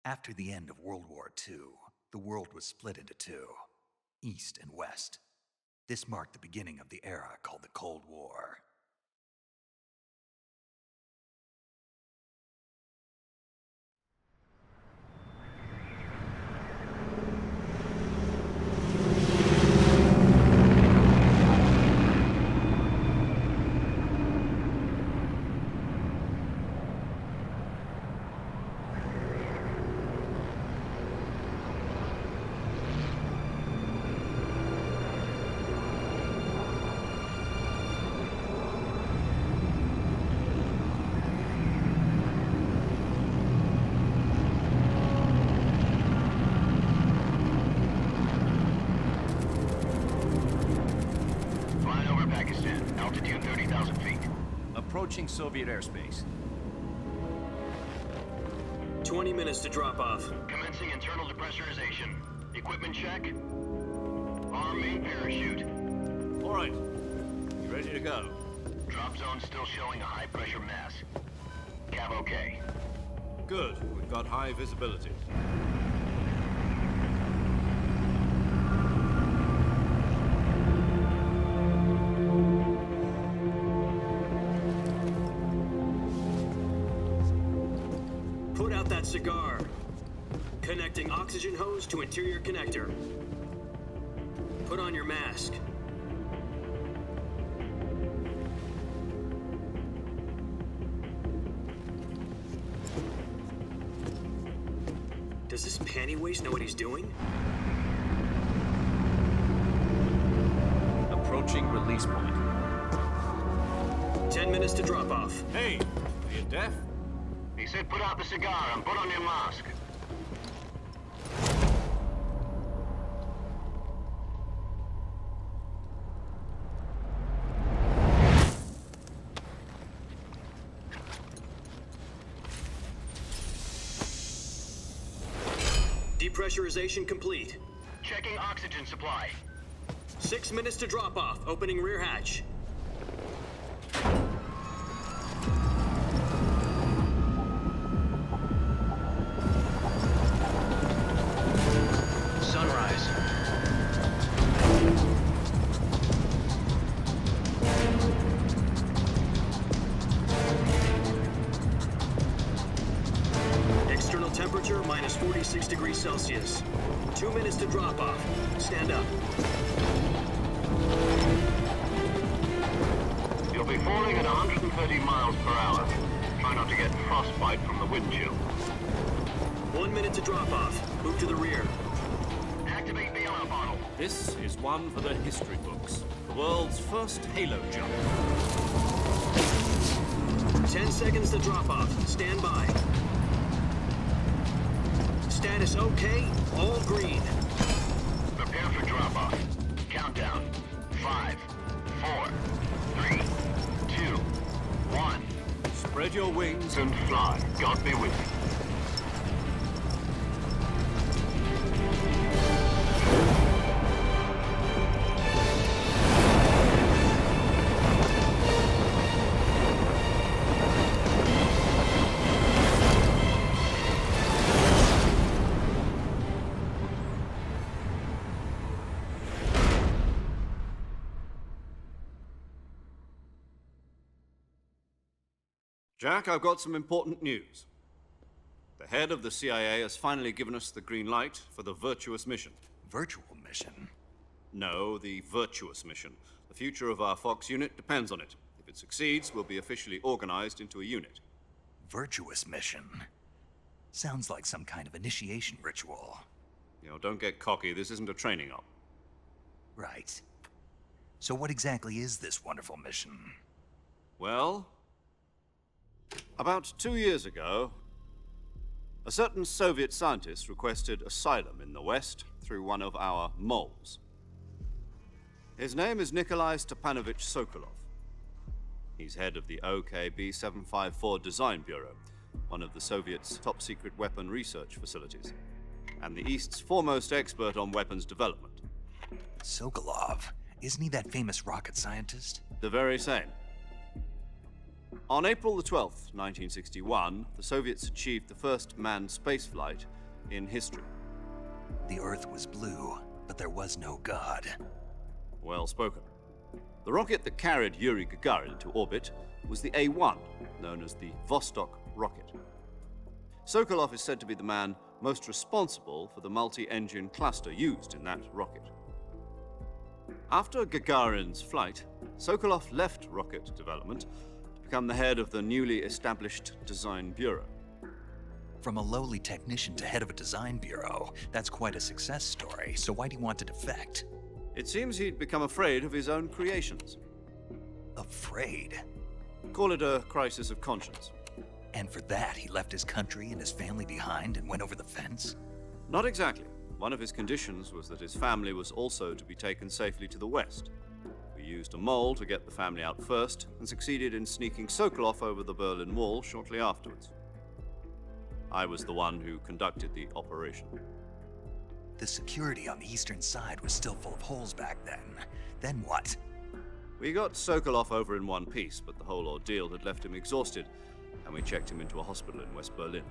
After the end of World War II, the world was split into two, East and West. This marked the beginning of the era called the Cold War. Altitude 30,000 feet. Approaching Soviet airspace. 20 minutes to drop off. Commencing internal depressurization. Equipment check. Arm main parachute. All right. You ready to go? Drop zone still showing a high pressure mass. Cav okay. Good. We've got high visibility. Put out that cigar. Connecting oxygen hose to interior connector. Put on your mask. Does this panty waste know what he's doing? Approaching release point. 10 minutes to drop off. Hey, are you deaf? He said put out the cigar and put on your mask. Depressurization complete. Checking oxygen supply. 6 minutes to drop off. Opening rear hatch. Sunrise. External temperature minus 46 degrees Celsius. 2 minutes to drop off. Stand up. You'll be falling at 130 miles per hour. Try not to get frostbite from the wind chill. 1 minute to drop off. Move to the rear. Activate the air bottle. This is one for the history books. The world's first halo jump. 10 seconds to drop off. Stand by. Status okay. All green. Prepare for drop-off. Countdown. 5, 4, 3, 2, 1. Spread your wings And fly. God be with you. Jack, I've got some important news. The head of the CIA has finally given us the green light for the virtuous mission. Virtual mission? No, the virtuous mission. The future of our Fox unit depends on it. If it succeeds, we'll be officially organized into a unit. Virtuous mission? Sounds like some kind of initiation ritual. You know, don't get cocky. This isn't a training op. Right. So what exactly is this wonderful mission? Well, about 2 years ago, a certain Soviet scientist requested asylum in the West through one of our moles. His name is Nikolai Stepanovich Sokolov. He's head of the OKB 754 Design Bureau, one of the Soviets' top-secret weapon research facilities, and the East's foremost expert on weapons development. Sokolov? Isn't he that famous rocket scientist? The very same. On April the 12th, 1961, the Soviets achieved the first manned spaceflight in history. The Earth was blue, but there was no God. Well spoken. The rocket that carried Yuri Gagarin into orbit was the A-1, known as the Vostok rocket. Sokolov is said to be the man most responsible for the multi-engine cluster used in that rocket. After Gagarin's flight, Sokolov left rocket development to become the head of the newly established Design Bureau. From a lowly technician to head of a design bureau, that's quite a success story, so why do you want to defect? It seems he'd become afraid of his own creations. Afraid? Call it a crisis of conscience. And for that, he left his country and his family behind and went over the fence? Not exactly. One of his conditions was that his family was also to be taken safely to the west. We used a mole to get the family out first and succeeded in sneaking Sokolov over the Berlin Wall shortly afterwards. I was the one who conducted the operation. The security on the eastern side was still full of holes back then. Then what? We got Sokolov over in one piece, but the whole ordeal had left him exhausted, and we checked him into a hospital in West Berlin.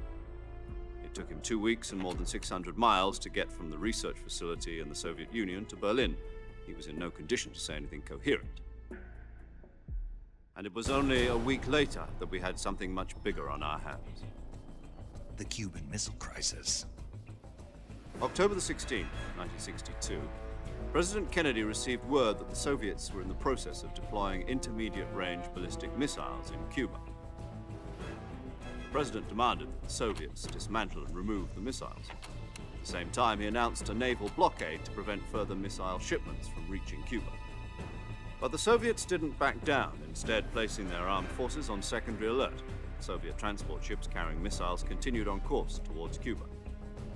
It took him 2 weeks and more than 600 miles to get from the research facility in the Soviet Union to Berlin. He was in no condition to say anything coherent. And it was only a week later that we had something much bigger on our hands. The Cuban Missile Crisis. October the 16th, 1962, President Kennedy received word that the Soviets were in the process of deploying intermediate-range ballistic missiles in Cuba. The president demanded that the Soviets dismantle and remove the missiles. At the same time, he announced a naval blockade to prevent further missile shipments from reaching Cuba. But the Soviets didn't back down, instead placing their armed forces on secondary alert. Soviet transport ships carrying missiles continued on course towards Cuba.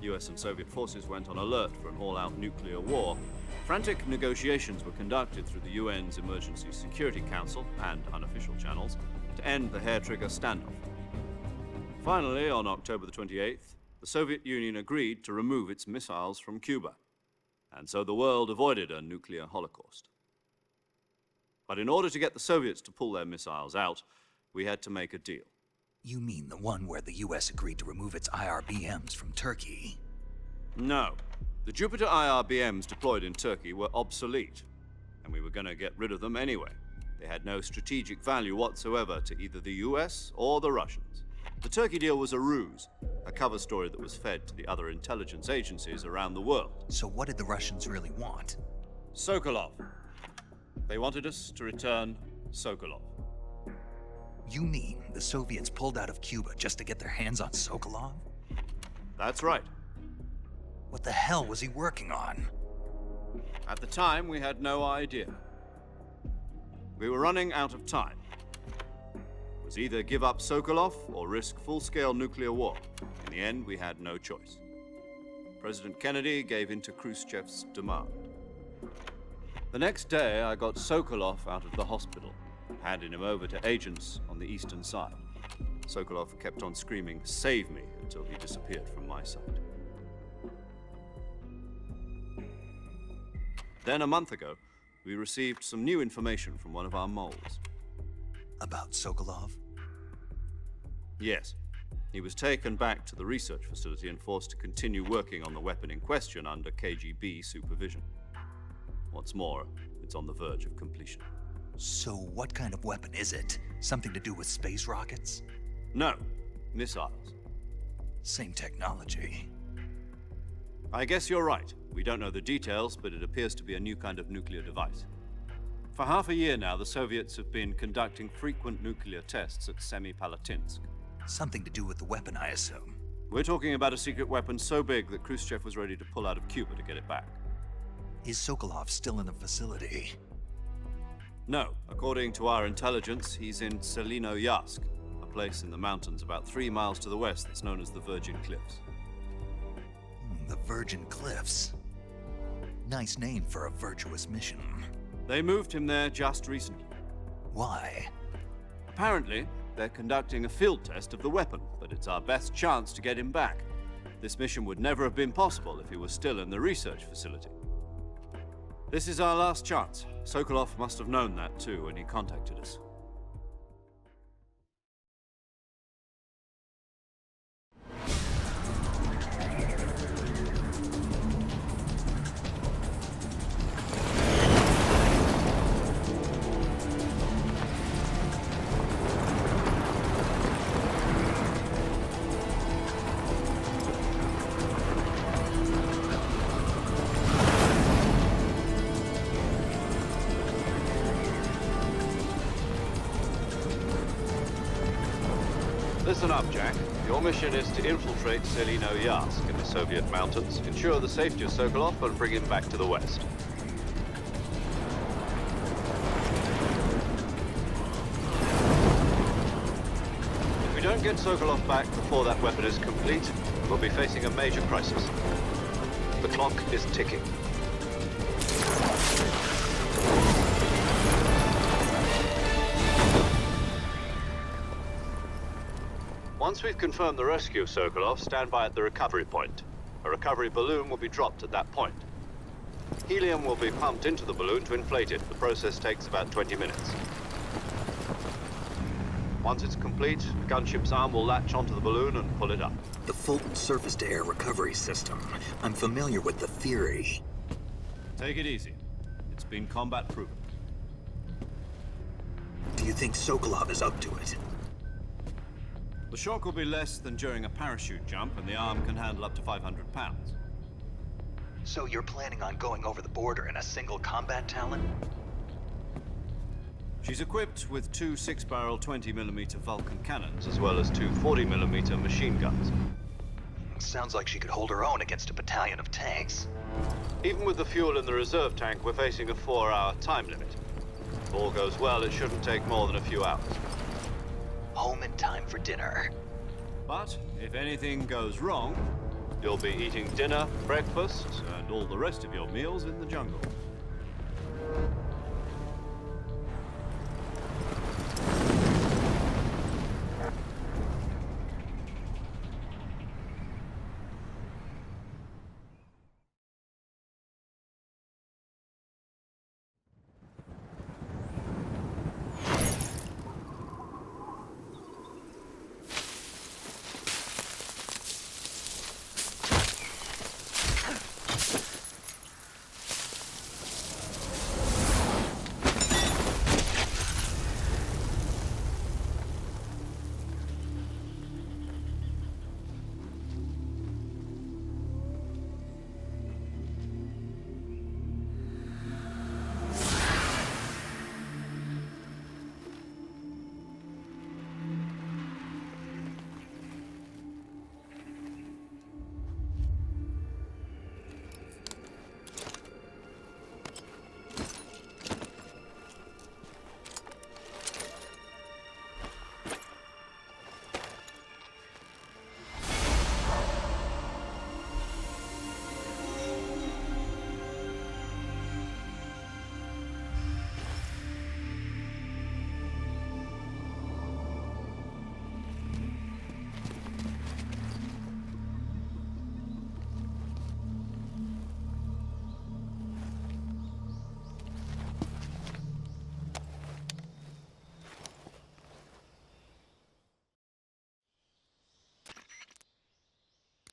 US and Soviet forces went on alert for an all-out nuclear war. Frantic negotiations were conducted through the UN's Emergency Security Council and unofficial channels to end the hair-trigger standoff. Finally, on October the 28th, the Soviet Union agreed to remove its missiles from Cuba, and so the world avoided a nuclear holocaust. But in order to get the Soviets to pull their missiles out, we had to make a deal. You mean the one where the US agreed to remove its IRBMs from Turkey? No. The Jupiter IRBMs deployed in Turkey were obsolete, and we were going to get rid of them anyway. They had no strategic value whatsoever to either the US or the Russians. The Turkey deal was a ruse, a cover story that was fed to the other intelligence agencies around the world. So what did the Russians really want? Sokolov. They wanted us to return Sokolov. You mean the Soviets pulled out of Cuba just to get their hands on Sokolov? That's right. What the hell was he working on? At the time, we had no idea. We were running out of time. It was either give up Sokolov or risk full-scale nuclear war. In the end, we had no choice. President Kennedy gave in to Khrushchev's demand. The next day, I got Sokolov out of the hospital, handing him over to agents on the eastern side. Sokolov kept on screaming, "Save me," until he disappeared from my sight. Then a month ago, we received some new information from one of our moles. About Sokolov? Yes. He was taken back to the research facility and forced to continue working on the weapon in question under KGB supervision. What's more, it's on the verge of completion. So what kind of weapon is it? Something to do with space rockets? No, missiles. Same technology. I guess you're right. We don't know the details, but it appears to be a new kind of nuclear device. For half a year now, the Soviets have been conducting frequent nuclear tests at Semipalatinsk. Something to do with the weapon, I assume. We're talking about a secret weapon so big that Khrushchev was ready to pull out of Cuba to get it back. Is Sokolov still in the facility? No. According to our intelligence, he's in Selinoyarsk, a place in the mountains about 3 miles to the west that's known as the Virgin Cliffs. The Virgin Cliffs. Nice name for a virtuous mission. They moved him there just recently. Why? Apparently, they're conducting a field test of the weapon, but it's our best chance to get him back. This mission would never have been possible if he was still in the research facility. This is our last chance. Sokolov must have known that too when he contacted us. Listen up, Jack. Your mission is to infiltrate Selino-Yarsk in the Soviet mountains, ensure the safety of Sokolov, and bring him back to the west. If we don't get Sokolov back before that weapon is complete, we'll be facing a major crisis. The clock is ticking. Once we've confirmed the rescue of Sokolov, stand by at the recovery point. A recovery balloon will be dropped at that point. Helium will be pumped into the balloon to inflate it. The process takes about 20 minutes. Once it's complete, the gunship's arm will latch onto the balloon and pull it up. The Fulton surface-to-air recovery system. I'm familiar with the theory. Take it easy. It's been combat proven. Do you think Sokolov is up to it? The shock will be less than during a parachute jump, and the arm can handle up to 500 pounds. So you're planning on going over the border in a single combat Talon? She's equipped with two 6-barrel 20mm Vulcan cannons, as well as two 40mm machine guns. Sounds like she could hold her own against a battalion of tanks. Even with the fuel in the reserve tank, we're facing a 4-hour time limit. If all goes well, it shouldn't take more than a few hours. Home in time for dinner. But if anything goes wrong, you'll be eating dinner, breakfast, and all the rest of your meals in the jungle.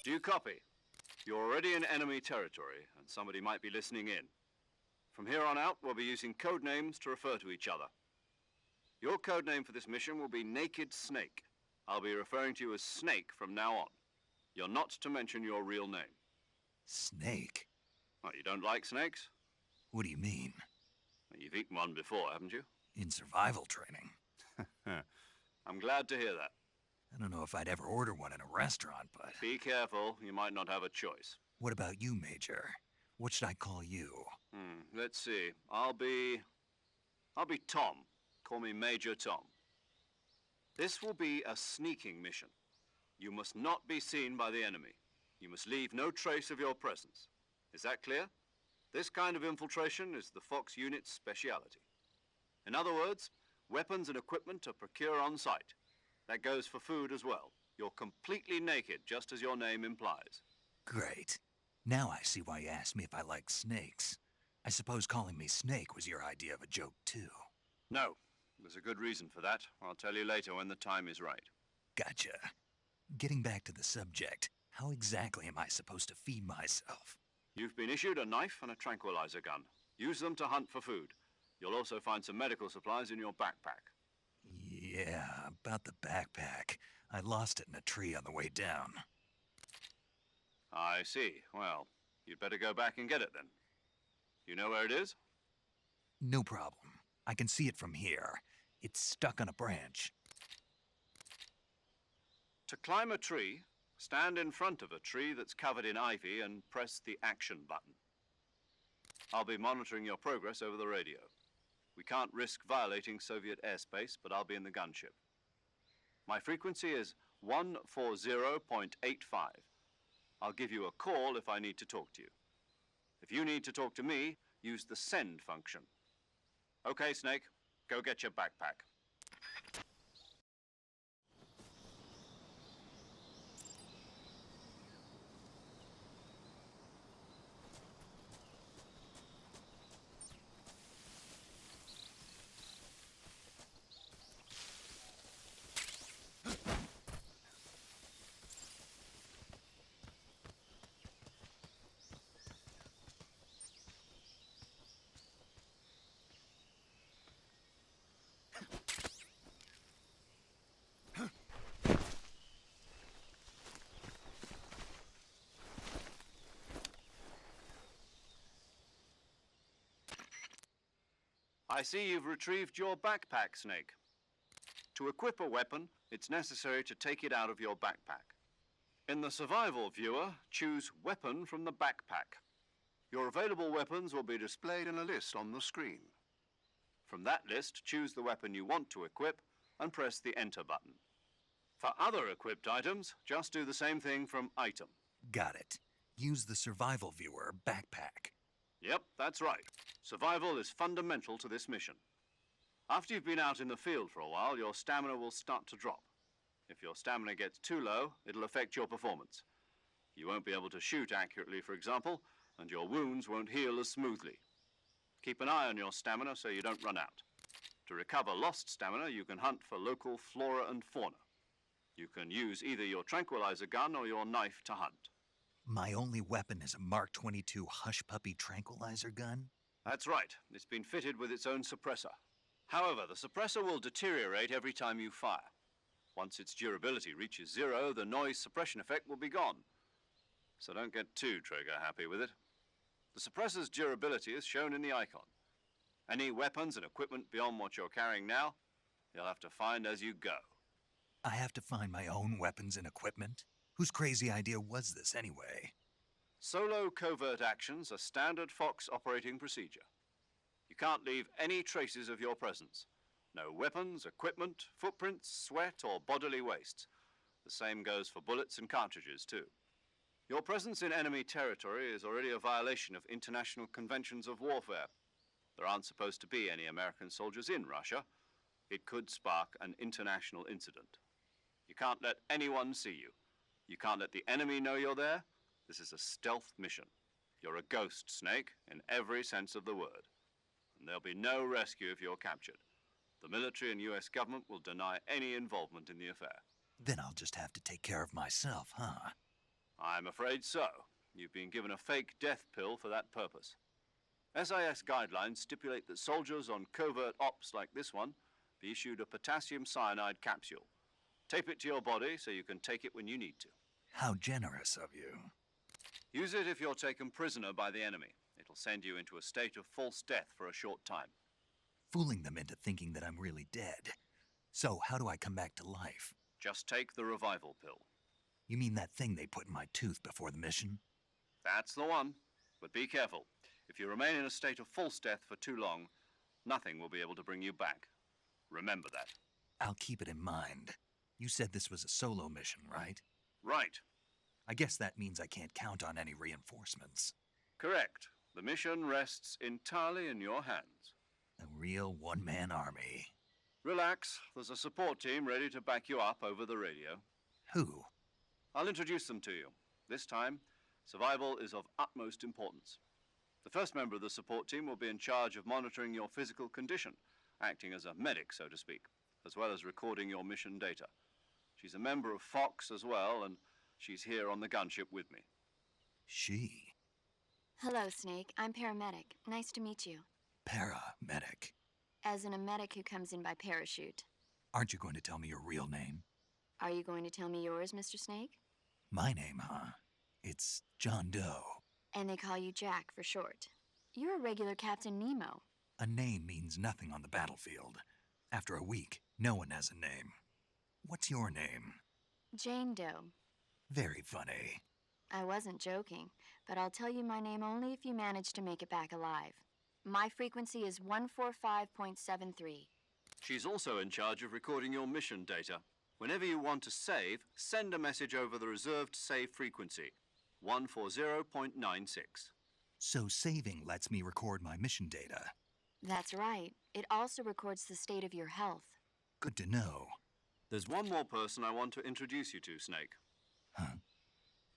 Do you copy? You're already in enemy territory, and somebody might be listening in. From here on out, we'll be using code names to refer to each other. Your code name for this mission will be Naked Snake. I'll be referring to you as Snake from now on. You're not to mention your real name. Snake? What, you don't like snakes? What do you mean? Well, you've eaten one before, haven't you? In survival training. I'm glad to hear that. I don't know if I'd ever order one in a restaurant, but... Be careful, you might not have a choice. What about you, Major? What should I call you? Let's see. I'll be Tom. Call me Major Tom. This will be a sneaking mission. You must not be seen by the enemy. You must leave no trace of your presence. Is that clear? This kind of infiltration is the Fox unit's speciality. In other words, weapons and equipment are procured on site. That goes for food as well. You're completely naked, just as your name implies. Great. Now I see why you asked me if I like snakes. I suppose calling me Snake was your idea of a joke, too. No, there's a good reason for that. I'll tell you later when the time is right. Gotcha. Getting back to the subject, how exactly am I supposed to feed myself? You've been issued a knife and a tranquilizer gun. Use them to hunt for food. You'll also find some medical supplies in your backpack. Yeah, about the backpack. I lost it in a tree on the way down. I see. Well, you'd better go back and get it then. You know where it is? No problem. I can see it from here. It's stuck on a branch. To climb a tree, stand in front of a tree that's covered in ivy and press the action button. I'll be monitoring your progress over the radio. We can't risk violating Soviet airspace, but I'll be in the gunship. My frequency is 140.85. I'll give you a call if I need to talk to you. If you need to talk to me, use the send function. Okay, Snake, go get your backpack. I see you've retrieved your backpack, Snake. To equip a weapon, it's necessary to take it out of your backpack. In the survival viewer, choose Weapon from the backpack. Your available weapons will be displayed in a list on the screen. From that list, choose the weapon you want to equip and press the Enter button. For other equipped items, just do the same thing from Item. Got it. Use the survival viewer backpack. Yep, that's right. Survival is fundamental to this mission. After you've been out in the field for a while, your stamina will start to drop. If your stamina gets too low, it'll affect your performance. You won't be able to shoot accurately, for example, and your wounds won't heal as smoothly. Keep an eye on your stamina so you don't run out. To recover lost stamina, you can hunt for local flora and fauna. You can use either your tranquilizer gun or your knife to hunt. My only weapon is a Mark 22 Hush Puppy tranquilizer gun? That's right. It's been fitted with its own suppressor. However, the suppressor will deteriorate every time you fire. Once its durability reaches 0, the noise suppression effect will be gone. So don't get too trigger-happy with it. The suppressor's durability is shown in the icon. Any weapons and equipment beyond what you're carrying now, you'll have to find as you go. I have to find my own weapons and equipment? Whose crazy idea was this anyway? Solo covert actions are standard Fox operating procedure. You can't leave any traces of your presence. No weapons, equipment, footprints, sweat, or bodily wastes. The same goes for bullets and cartridges, too. Your presence in enemy territory is already a violation of international conventions of warfare. There aren't supposed to be any American soldiers in Russia. It could spark an international incident. You can't let anyone see you. You can't let the enemy know you're there. This is a stealth mission. You're a ghost, Snake, in every sense of the word. And there'll be no rescue if you're captured. The military and US government will deny any involvement in the affair. Then I'll just have to take care of myself, huh? I'm afraid so. You've been given a fake death pill for that purpose. SIS guidelines stipulate that soldiers on covert ops like this one be issued a potassium cyanide capsule. Tape it to your body so you can take it when you need to. How generous of you. Use it if you're taken prisoner by the enemy. It'll send you into a state of false death for a short time. Fooling them into thinking that I'm really dead. So how do I come back to life? Just take the revival pill. You mean that thing they put in my tooth before the mission? That's the one. But be careful. If you remain in a state of false death for too long, nothing will be able to bring you back. Remember that. I'll keep it in mind. You said this was a solo mission, right? Right. I guess that means I can't count on any reinforcements. Correct. The mission rests entirely in your hands. A real one-man army. Relax. There's a support team ready to back you up over the radio. Who? I'll introduce them to you. This time, survival is of utmost importance. The first member of the support team will be in charge of monitoring your physical condition, acting as a medic, so to speak, as well as recording your mission data. She's a member of Fox as well, and she's here on the gunship with me. She? Hello, Snake. I'm paramedic. Nice to meet you. Paramedic. As in a medic who comes in by parachute. Aren't you going to tell me your real name? Are you going to tell me yours, Mr. Snake? My name, huh? It's John Doe. And they call you Jack for short. You're a regular Captain Nemo. A name means nothing on the battlefield. After a week, no one has a name. What's your name? Jane Doe. Very funny. I wasn't joking, but I'll tell you my name only if you manage to make it back alive. My frequency is 145.73. She's also in charge of recording your mission data. Whenever you want to save, send a message over the reserved save frequency, 140.96. So saving lets me record my mission data. That's right. It also records the state of your health. Good to know. There's one more person I want to introduce you to, Snake. Huh?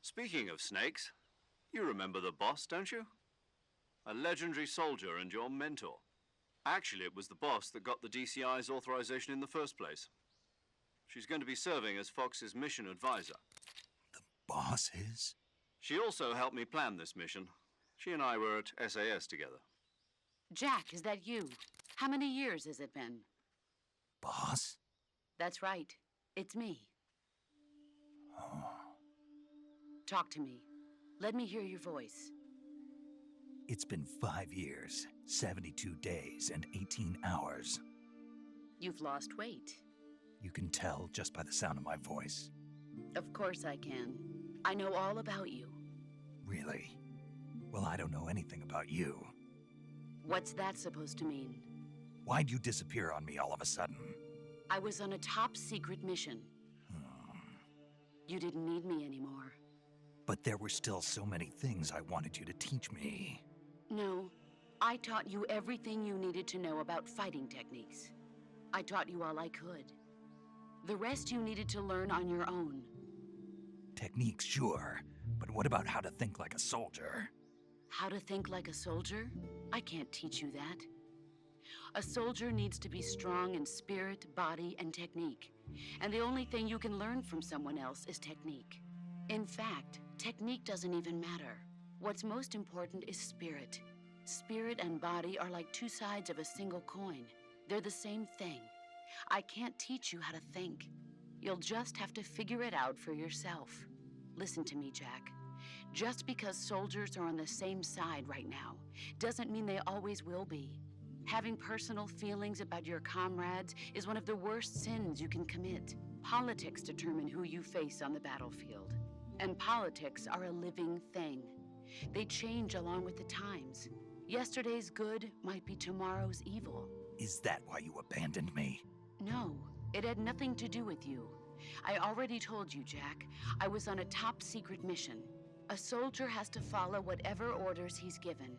Speaking of snakes, you remember the boss, don't you? A legendary soldier and your mentor. Actually, it was the boss that got the DCI's authorization in the first place. She's going to be serving as Fox's mission advisor. The boss is? She also helped me plan this mission. She and I were at SAS together. Jack, is that you? How many years has it been? Boss? That's right. It's me. Oh. Talk to me. Let me hear your voice. It's been 5 years, 72 days, and 18 hours. You've lost weight. You can tell just by the sound of my voice. Of course I can. I know all about you. Really? Well, I don't know anything about you. What's that supposed to mean? Why'd you disappear on me all of a sudden? I was on a top-secret mission. You didn't need me anymore. But there were still so many things I wanted you to teach me. No, I taught you everything you needed to know about fighting techniques. I taught you all I could. The rest you needed to learn on your own. Techniques, sure. But what about how to think like a soldier? How to think like a soldier? I can't teach you that. A soldier needs to be strong in spirit, body, and technique. And the only thing you can learn from someone else is technique. In fact, technique doesn't even matter. What's most important is spirit. Spirit and body are like two sides of a single coin. They're the same thing. I can't teach you how to think. You'll just have to figure it out for yourself. Listen to me, Jack. Just because soldiers are on the same side right now doesn't mean they always will be. Having personal feelings about your comrades is one of the worst sins you can commit. Politics determine who you face on the battlefield. And politics are a living thing. They change along with the times. Yesterday's good might be tomorrow's evil. Is that why you abandoned me? No, it had nothing to do with you. I already told you, Jack. I was on a top-secret mission. A soldier has to follow whatever orders he's given.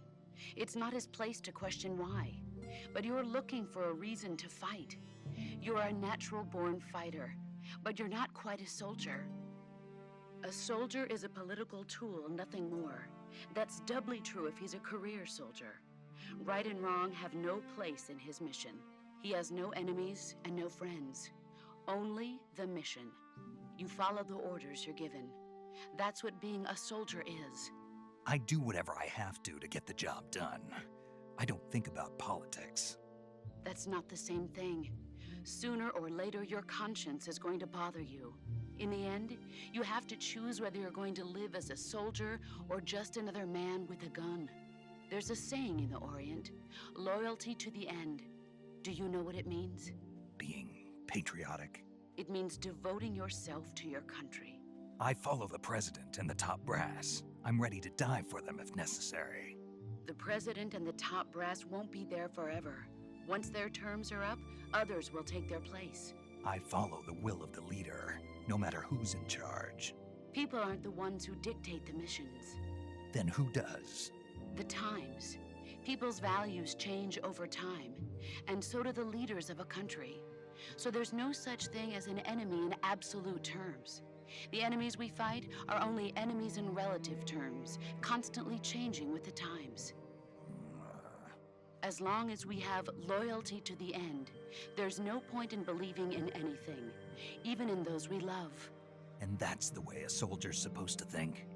It's not his place to question why. But you're looking for a reason to fight. You're a natural-born fighter, but you're not quite a soldier. A soldier is a political tool, nothing more. That's doubly true if he's a career soldier. Right and wrong have no place in his mission. He has no enemies and no friends. Only the mission. You follow the orders you're given. That's what being a soldier is. I do whatever I have to get the job done. I don't think about politics. That's not the same thing. Sooner or later, your conscience is going to bother you. In the end, you have to choose whether you're going to live as a soldier or just another man with a gun. There's a saying in the Orient, loyalty to the end. Do you know what it means? Being patriotic. It means devoting yourself to your country. I follow the president and the top brass. I'm ready to die for them if necessary. The president and the top brass won't be there forever. Once their terms are up, others will take their place. I follow the will of the leader, no matter who's in charge. People aren't the ones who dictate the missions. Then who does? The times. People's values change over time, and so do the leaders of a country. So there's no such thing as an enemy in absolute terms. The enemies we fight are only enemies in relative terms, constantly changing with the times. As long as we have loyalty to the end, there's no point in believing in anything, even in those we love. And that's the way a soldier's supposed to think?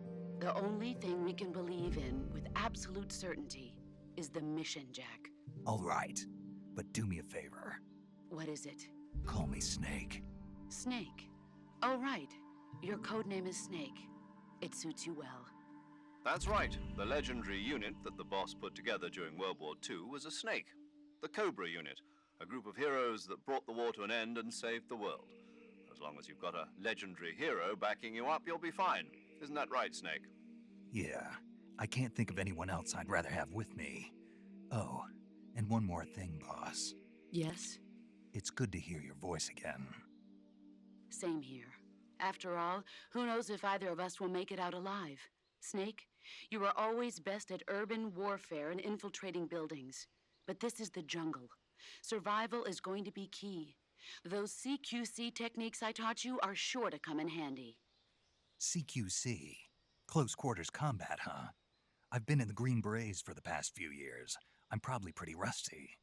The only thing we can believe in with absolute certainty is the mission, Jack. All right, but do me a favor. What is it? Call me Snake. Snake. Oh, right. Your codename is Snake. It suits you well. That's right. The legendary unit that the boss put together during World War II was a snake. The Cobra unit, a group of heroes that brought the war to an end and saved the world. As long as you've got a legendary hero backing you up, you'll be fine. Isn't that right, Snake? Yeah, I can't think of anyone else I'd rather have with me. Oh, and one more thing, boss. Yes? It's good to hear your voice again. Same here. After all, who knows if either of us will make it out alive? Snake, you are always best at urban warfare and infiltrating buildings. But this is the jungle. Survival is going to be key. Those CQC techniques I taught you are sure to come in handy. CQC? Close quarters combat, huh? I've been in the Green Berets for the past few years. I'm probably pretty rusty.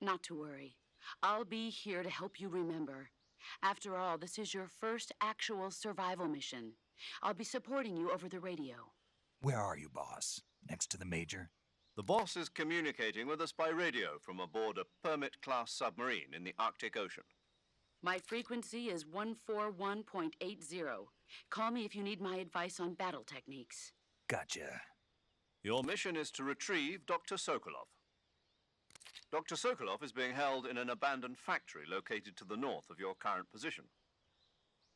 Not to worry. I'll be here to help you remember. After all, this is your first actual survival mission. I'll be supporting you over the radio. Where are you, boss? Next to the Major? The boss is communicating with us by radio from aboard a Permit-class submarine in the Arctic Ocean. My frequency is 141.80. Call me if you need my advice on battle techniques. Gotcha. Your mission is to retrieve Dr. Sokolov. Dr. Sokolov is being held in an abandoned factory located to the north of your current position.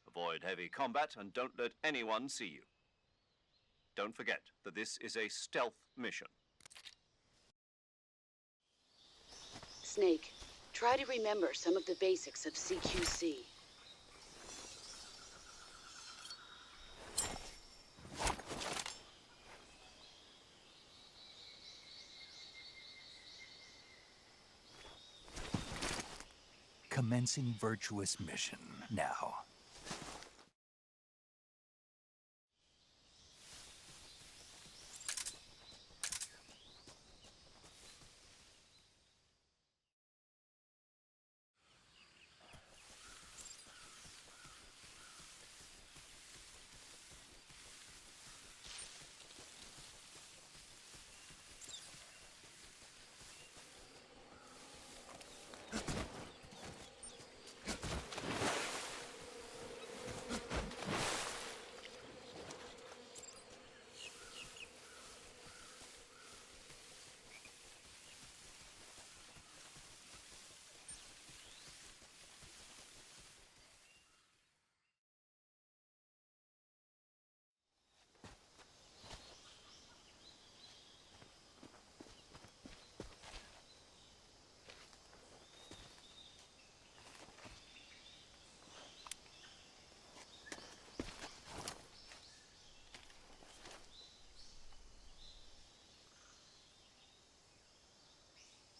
Avoid heavy combat and don't let anyone see you. Don't forget that this is a stealth mission. Snake, try to remember some of the basics of CQC. Commencing virtuous mission now.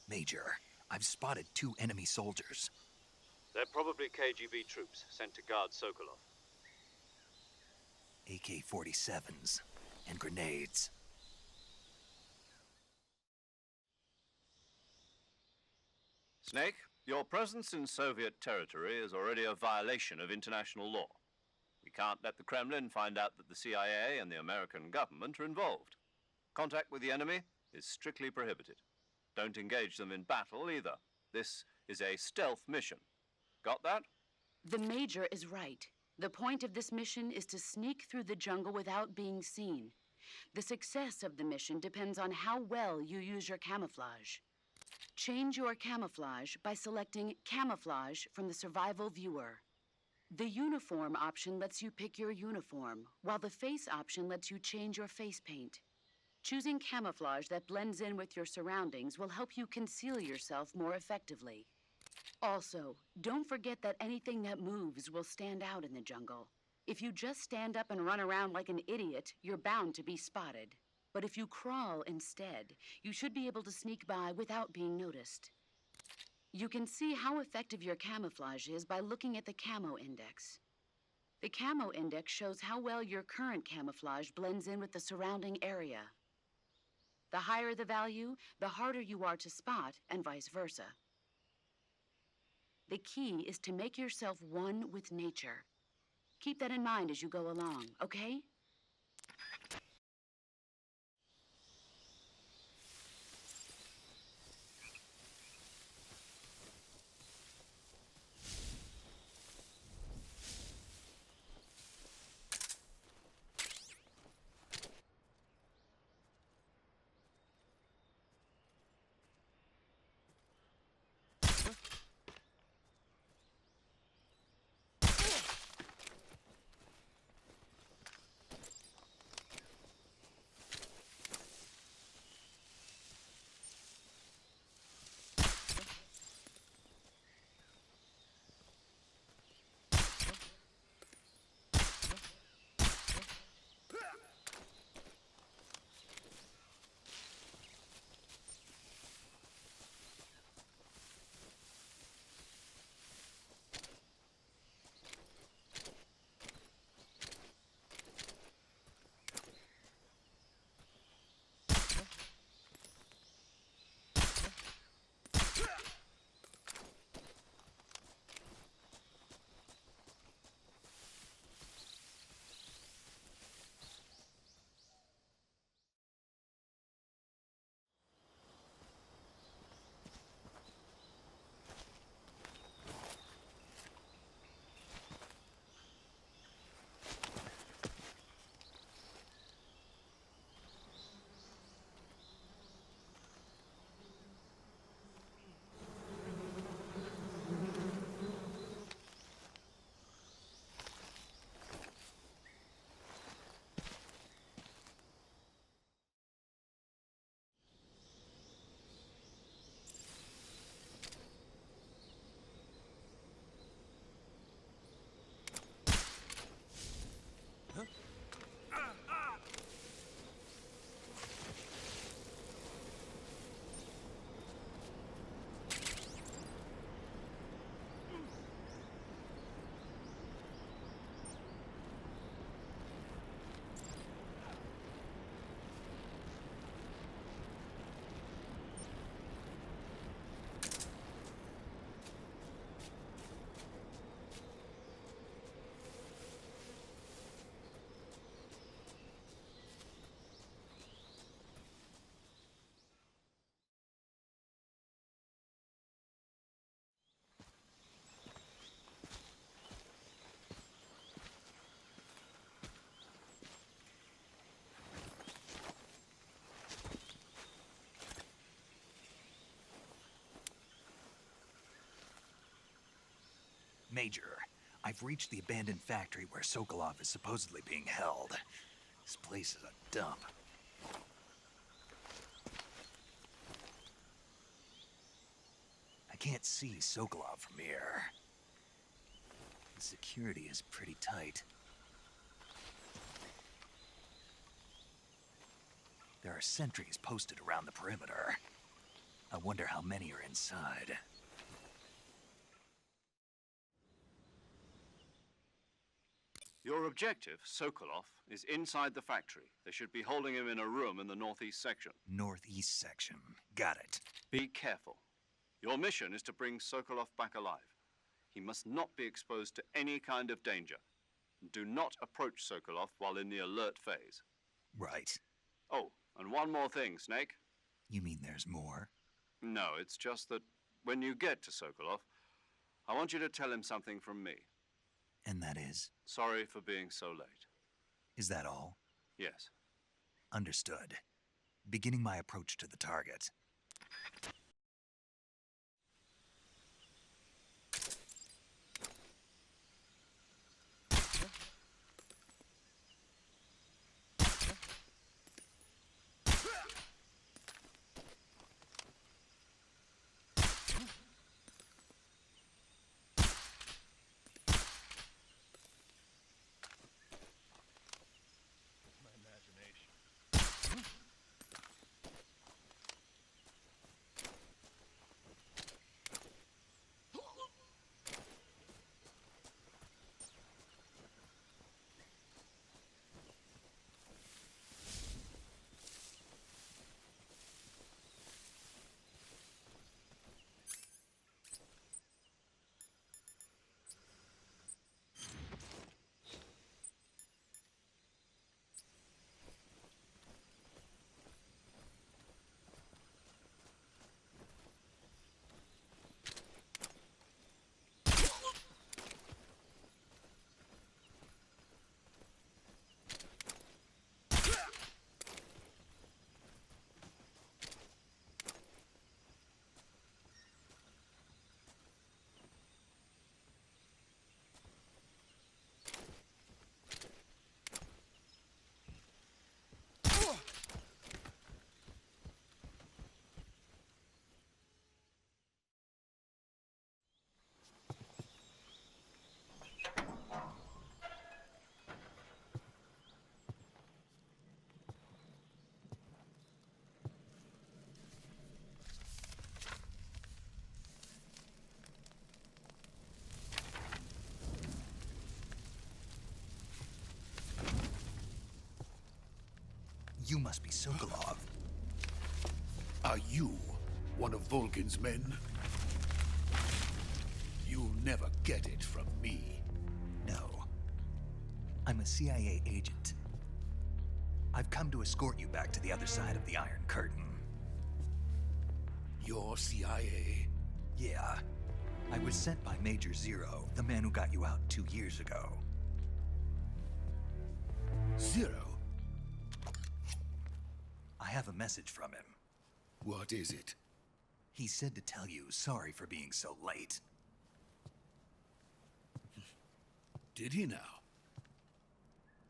Major, I've spotted 2 enemy soldiers. They're probably KGB troops sent to guard Sokolov. AK-47s and grenades. Snake, your presence in Soviet territory is already a violation of international law. We can't let the Kremlin find out that the CIA and the American government are involved. Contact with the enemy is strictly prohibited. Don't engage them in battle either. This is a stealth mission. Got that? The Major is right. The point of this mission is to sneak through the jungle without being seen. The success of the mission depends on how well you use your camouflage. Change your camouflage by selecting Camouflage from the Survival Viewer. The Uniform option lets you pick your uniform, while the Face option lets you change your face paint. Choosing camouflage that blends in with your surroundings will help you conceal yourself more effectively. Also, don't forget that anything that moves will stand out in the jungle. If you just stand up and run around like an idiot, you're bound to be spotted. But if you crawl instead, you should be able to sneak by without being noticed. You can see how effective your camouflage is by looking at the Camo Index. The Camo Index shows how well your current camouflage blends in with the surrounding area. The higher the value, the harder you are to spot, and vice versa. The key is to make yourself one with nature. Keep that in mind as you go along, okay? Major, I've reached the abandoned factory where Sokolov is supposedly being held. This place is a dump. I can't see Sokolov from here. The security is pretty tight. There are sentries posted around the perimeter. I wonder how many are inside. Your objective, Sokolov, is inside the factory. They should be holding him in a room in the northeast section. Northeast section. Got it. Be careful. Your mission is to bring Sokolov back alive. He must not be exposed to any kind of danger. Do not approach Sokolov while in the alert phase. Right. Oh, and one more thing, Snake. You mean there's more? No, it's just that when you get to Sokolov, I want you to tell him something from me. And that is? Sorry for being so late. Is that all? Yes. Understood. Beginning my approach to the target. You must be Sokolov. Are you one of Volgin's men? You'll never get it from me. No. I'm a CIA agent. I've come to escort you back to the other side of the Iron Curtain. You're CIA? Yeah. I was sent by Major Zero, the man who got you out 2 years ago. Zero? I have a message from him. What is it? He said to tell you sorry for being so late. Did he now?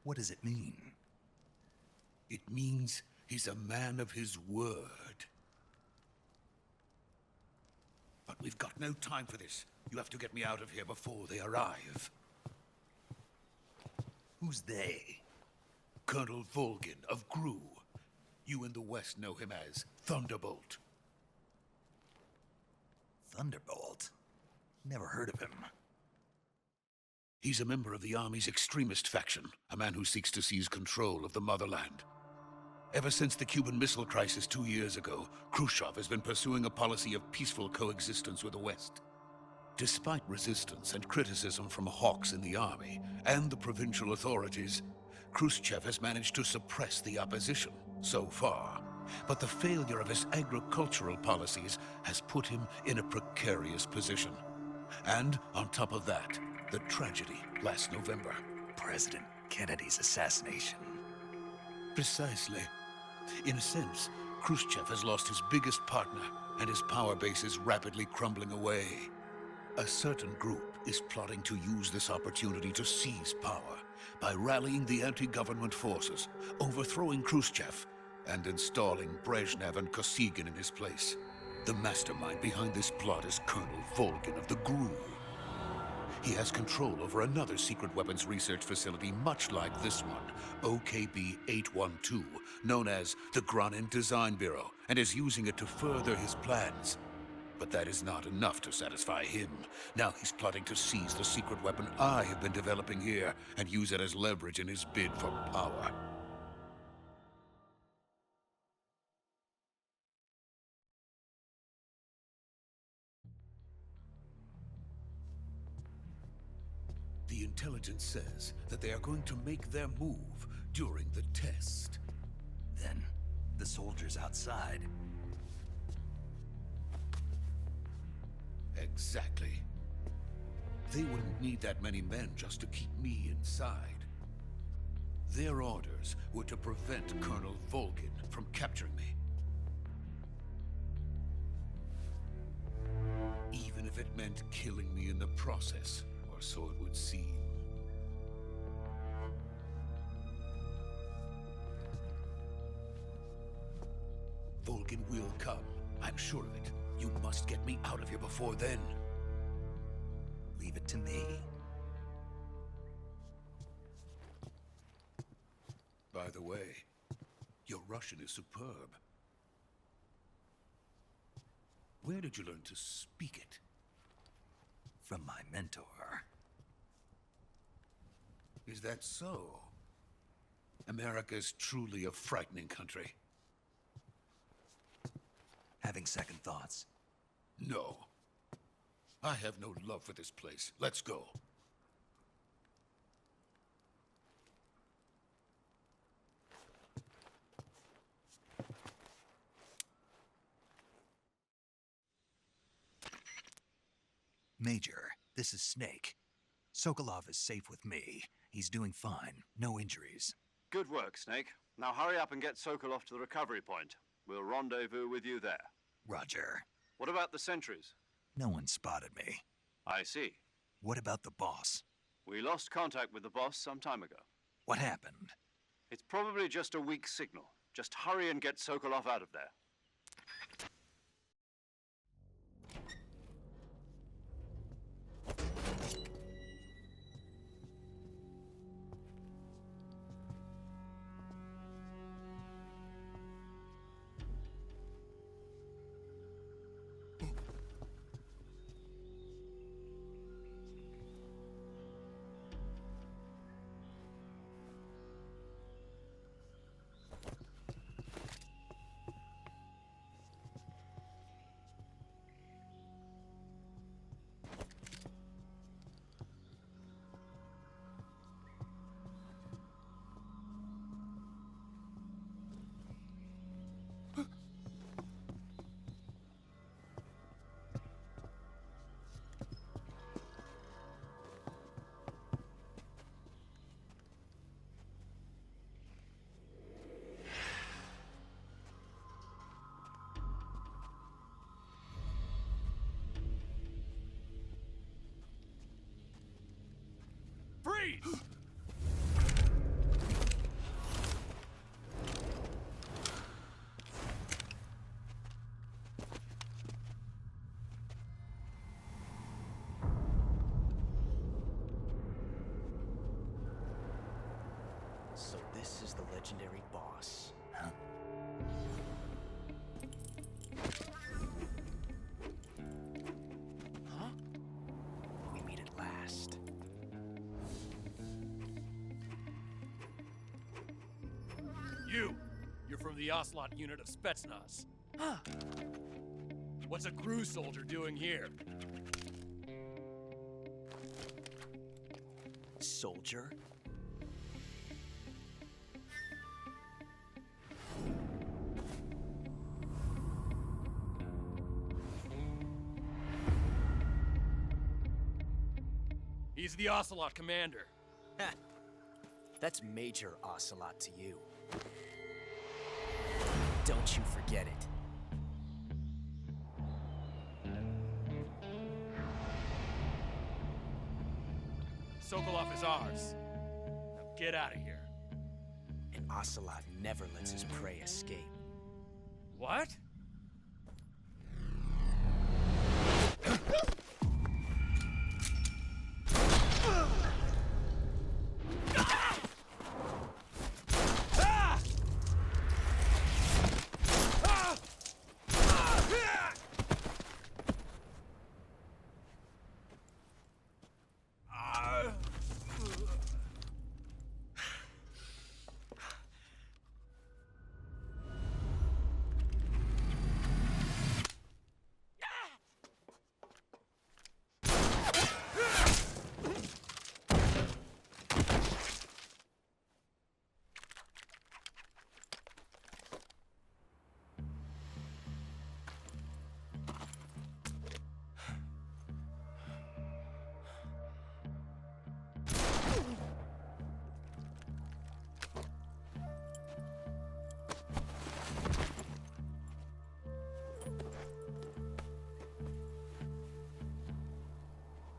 What does it mean? It means he's a man of his word. But we've got no time for this. You have to get me out of here before they arrive. Who's they? Colonel Volgin of GRU. You in the West know him as Thunderbolt. Thunderbolt? Never heard of him. He's a member of the Army's extremist faction, a man who seeks to seize control of the motherland. Ever since the Cuban Missile Crisis 2 years ago, Khrushchev has been pursuing a policy of peaceful coexistence with the West. Despite resistance and criticism from hawks in the Army and the provincial authorities, Khrushchev has managed to suppress the opposition so far. But the failure of his agricultural policies has put him in a precarious position. And on top of that, the tragedy last November. President Kennedy's assassination. Precisely. In a sense, Khrushchev has lost his biggest partner, and his power base is rapidly crumbling away. A certain group is plotting to use this opportunity to seize power by rallying the anti-government forces, overthrowing Khrushchev, and installing Brezhnev and Kosygin in his place. The mastermind behind this plot is Colonel Volgin of the GRU. He has control over another secret weapons research facility much like this one, OKB-812, known as the Granin Design Bureau, and is using it to further his plans. But that is not enough to satisfy him. Now he's plotting to seize the secret weapon I have been developing here and use it as leverage in his bid for power. The intelligence says that they are going to make their move during the test. Then, the soldiers outside. Exactly. They wouldn't need that many men just to keep me inside. Their orders were to prevent Colonel Volgin from capturing me. Even if it meant killing me in the process, or so it would seem. Volgin will come. I'm sure of it. You must get me out of here before then. Leave it to me. By the way, your Russian is superb. Where did you learn to speak it? From my mentor. Is that so? America is truly a frightening country. Having second thoughts. No. I have no love for this place. Let's go. Major, this is Snake. Sokolov is safe with me. He's doing fine. No injuries. Good work, Snake. Now hurry up and get Sokolov to the recovery point. We'll rendezvous with you there. Roger. What about the sentries? No one spotted me. I see. What about the boss? We lost contact with the boss some time ago. What happened? It's probably just a weak signal. Just hurry and get Sokolov out of there. Freeze! So this is the legendary boss. Huh? Huh? We meet at last. You're from the Ocelot unit of Spetsnaz. Huh. What's a GRU soldier doing here? Soldier? He's the Ocelot commander. Ha! That's Major Ocelot to you. Don't you forget it. Sokolov is ours. Now get out of here. And Ocelot never lets his prey escape. What?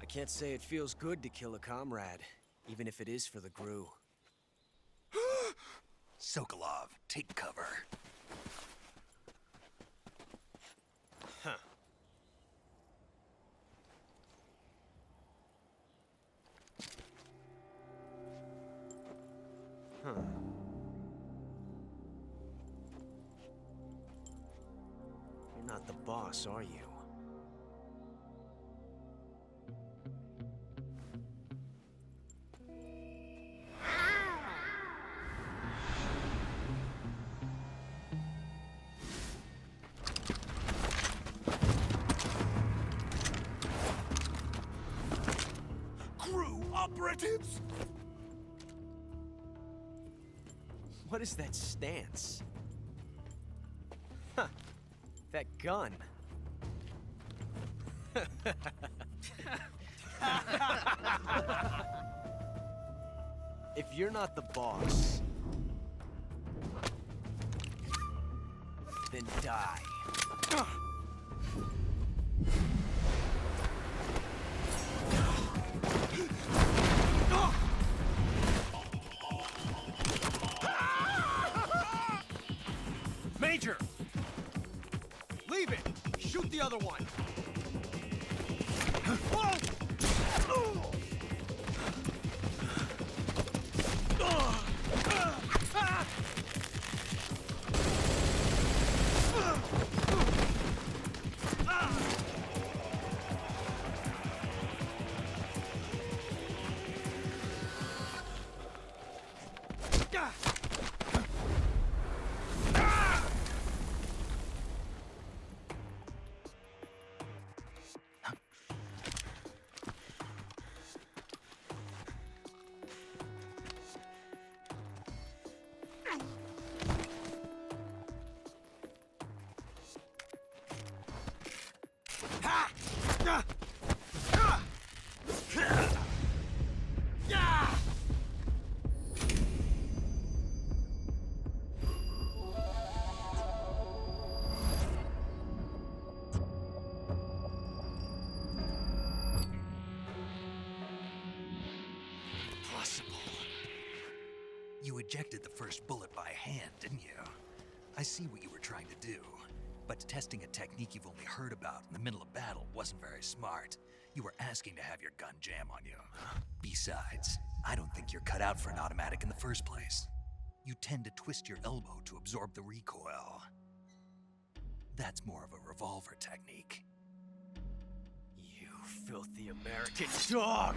I can't say it feels good to kill a comrade, even if it is for the Gru. Sokolov, take cover. Huh. Huh. You're not the boss, are you? Operatives! What is that stance? Huh. That gun. If you're not the boss, then die. Major! Leave it! Shoot the other one! You ejected the first bullet by hand, didn't you? I see what you were trying to do. But testing a technique you've only heard about in the middle of battle wasn't very smart. You were asking to have your gun jam on you. Besides, I don't think you're cut out for an automatic in the first place. You tend to twist your elbow to absorb the recoil. That's more of a revolver technique. You filthy American dog!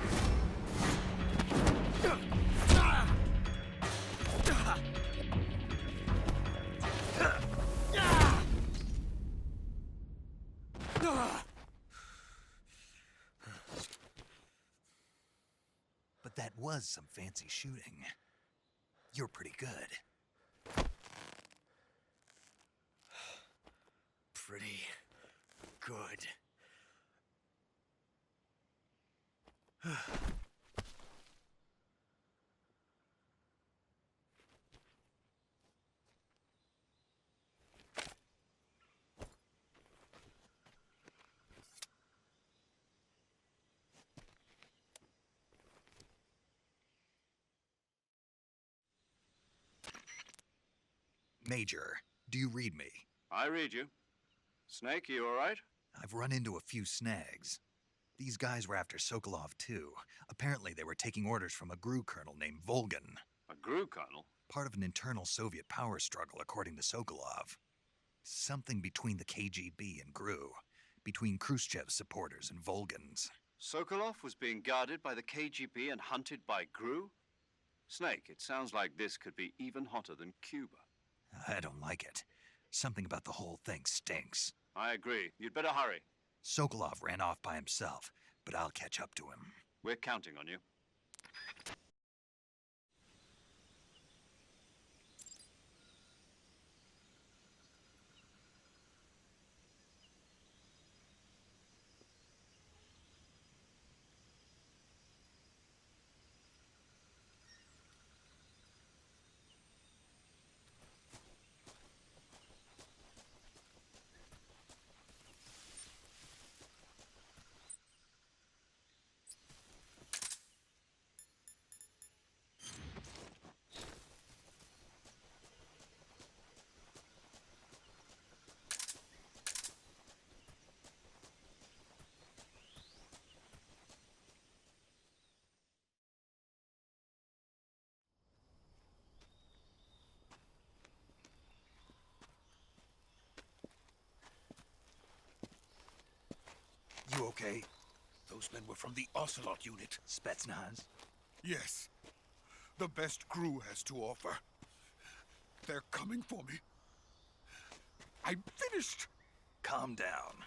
But that was some fancy shooting. You're pretty good. Pretty good. Major, do you read me? I read you. Snake, you all right? I've run into a few snags. These guys were after Sokolov, too. Apparently, they were taking orders from a GRU colonel named Volgan. A GRU colonel? Part of an internal Soviet power struggle, according to Sokolov. Something between the KGB and GRU. Between Khrushchev's supporters and Volgan's. Sokolov was being guarded by the KGB and hunted by GRU? Snake, it sounds like this could be even hotter than Cuba. I don't like it. Something about the whole thing stinks. I agree. You'd better hurry. Sokolov ran off by himself, but I'll catch up to him. We're counting on you. You okay? Those men were from the Ocelot unit. Spetsnaz? Yes. The best GRU has to offer. They're coming for me. I'm finished. Calm down.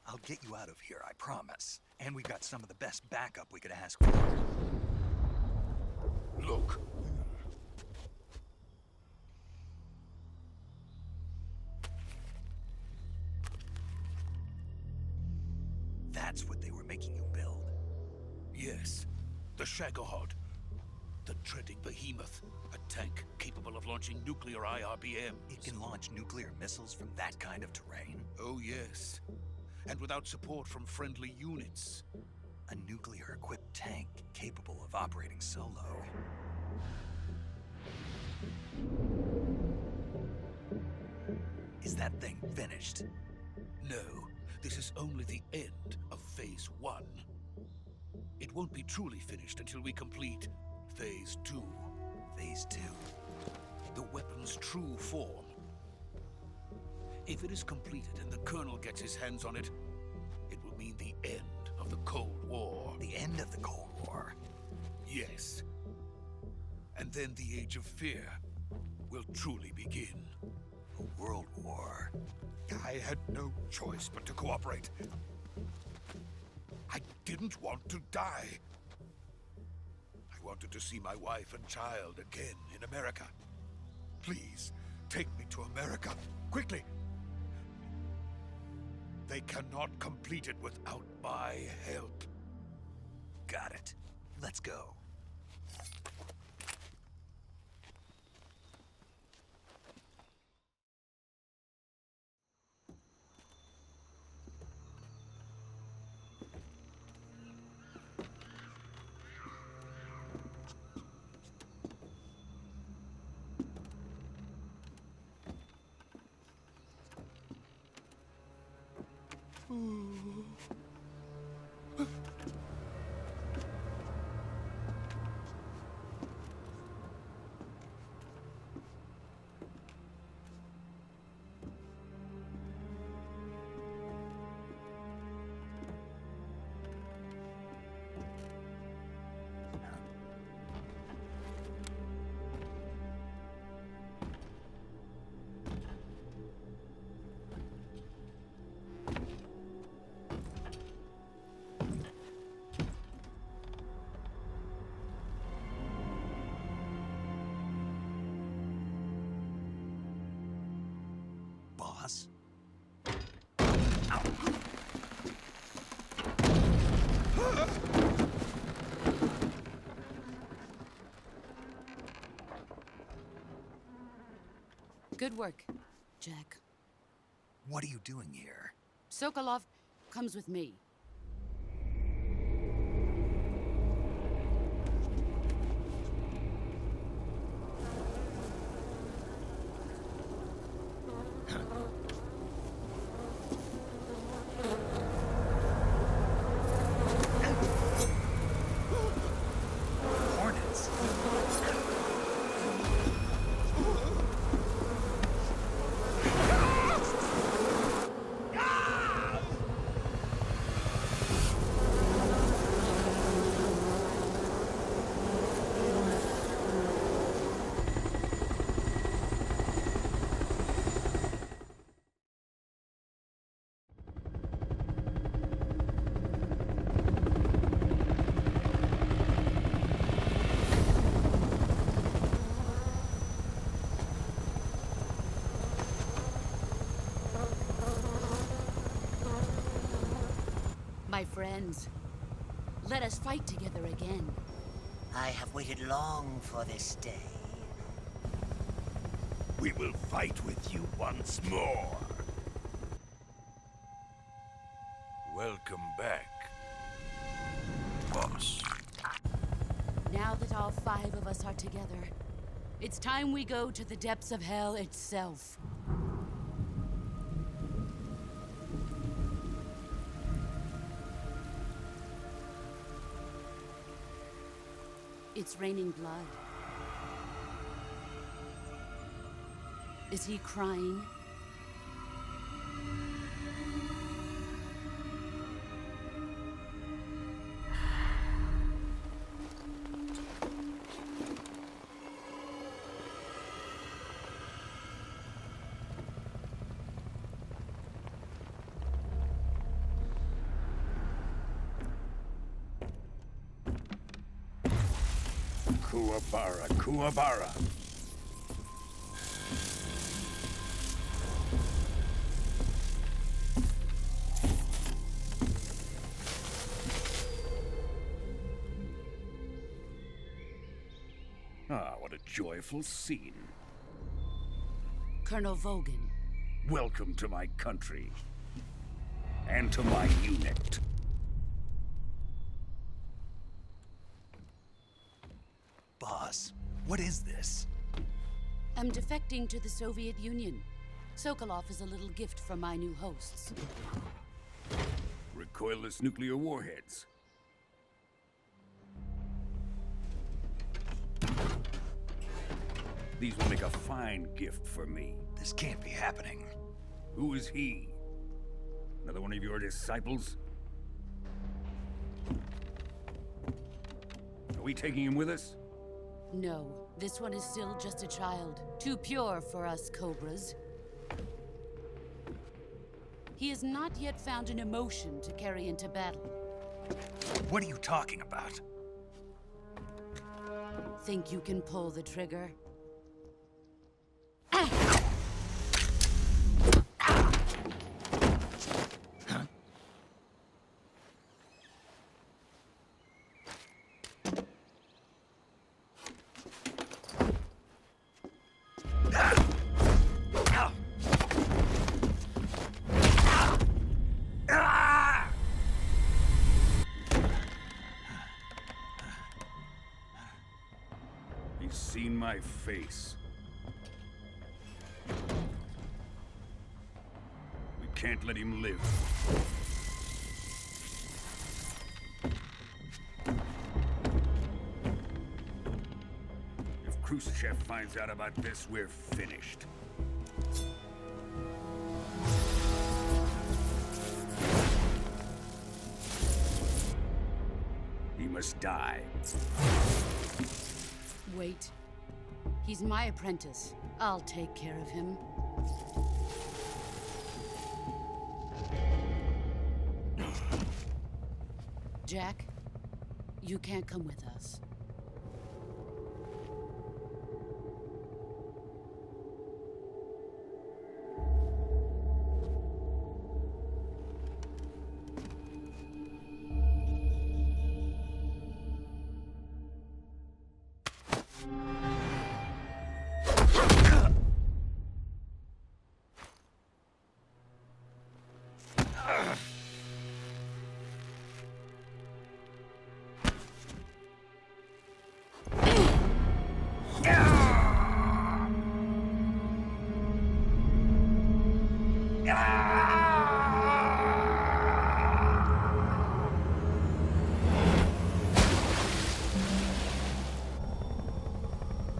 I'll get you out of here, I promise. And we've got some of the best backup we could ask for. Look. That's what they were making you build? Yes. The Shagohod. The treading behemoth. A tank capable of launching nuclear IRBMs. It can launch nuclear missiles from that kind of terrain? Oh, yes. And without support from friendly units. A nuclear-equipped tank capable of operating solo. Is that thing finished? No. This is only the end of Phase 1. It won't be truly finished until we complete Phase 2. Phase 2? The weapon's true form. If it is completed and the Colonel gets his hands on it, it will mean the end of the Cold War. The end of the Cold War? Yes. And then the Age of Fear will truly begin. A world war? I had no choice but to cooperate. I didn't want to die. I wanted to see my wife and child again in America. Please, take me to America, quickly. They cannot complete it without my help. Got it. Let's go. Boss? Good work, Jack. What are you doing here? Sokolov comes with me. My friends, let us fight together again. I have waited long for this day. We will fight with you once more. Welcome back, boss. Now that all 5 of us are together, it's time we go to the depths of hell itself. It's raining blood. Is he crying? Kuwabara, Kuwabara. Ah, what a joyful scene. Colonel Vogan. Welcome to my country. And to my unit. Boss, what is this? I'm defecting to the Soviet Union. Sokolov is a little gift from my new hosts. Recoilless nuclear warheads. These will make a fine gift for me. This can't be happening. Who is he? Another one of your disciples? Are we taking him with us? No, this one is still just a child. Too pure for us Cobras. He has not yet found an emotion to carry into battle. What are you talking about? Think you can pull the trigger? He's seen my face. We can't let him live. If Khrushchev finds out about this, we're finished. He must die. Wait. He's my apprentice. I'll take care of him. Jack, you can't come with us.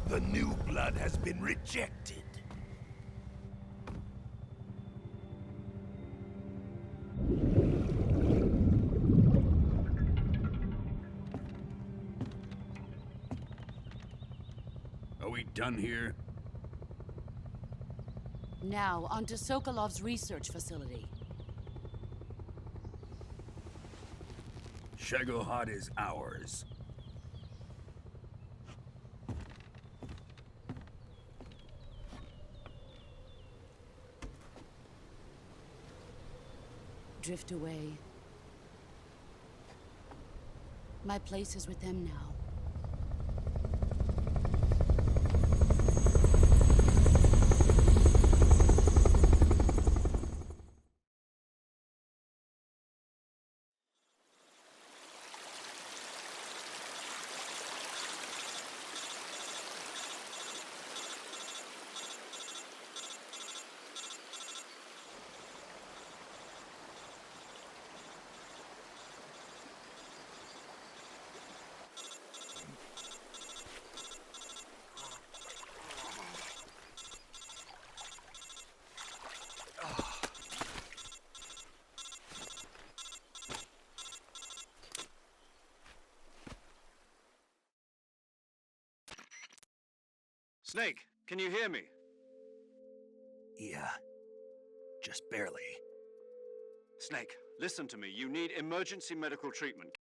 The new blood has been rejected. Are we done here? Now, onto Sokolov's research facility. Shagohod is ours. Drift away. My place is with them now. Snake, can you hear me? Yeah. Just barely. Snake, listen to me. You need emergency medical treatment.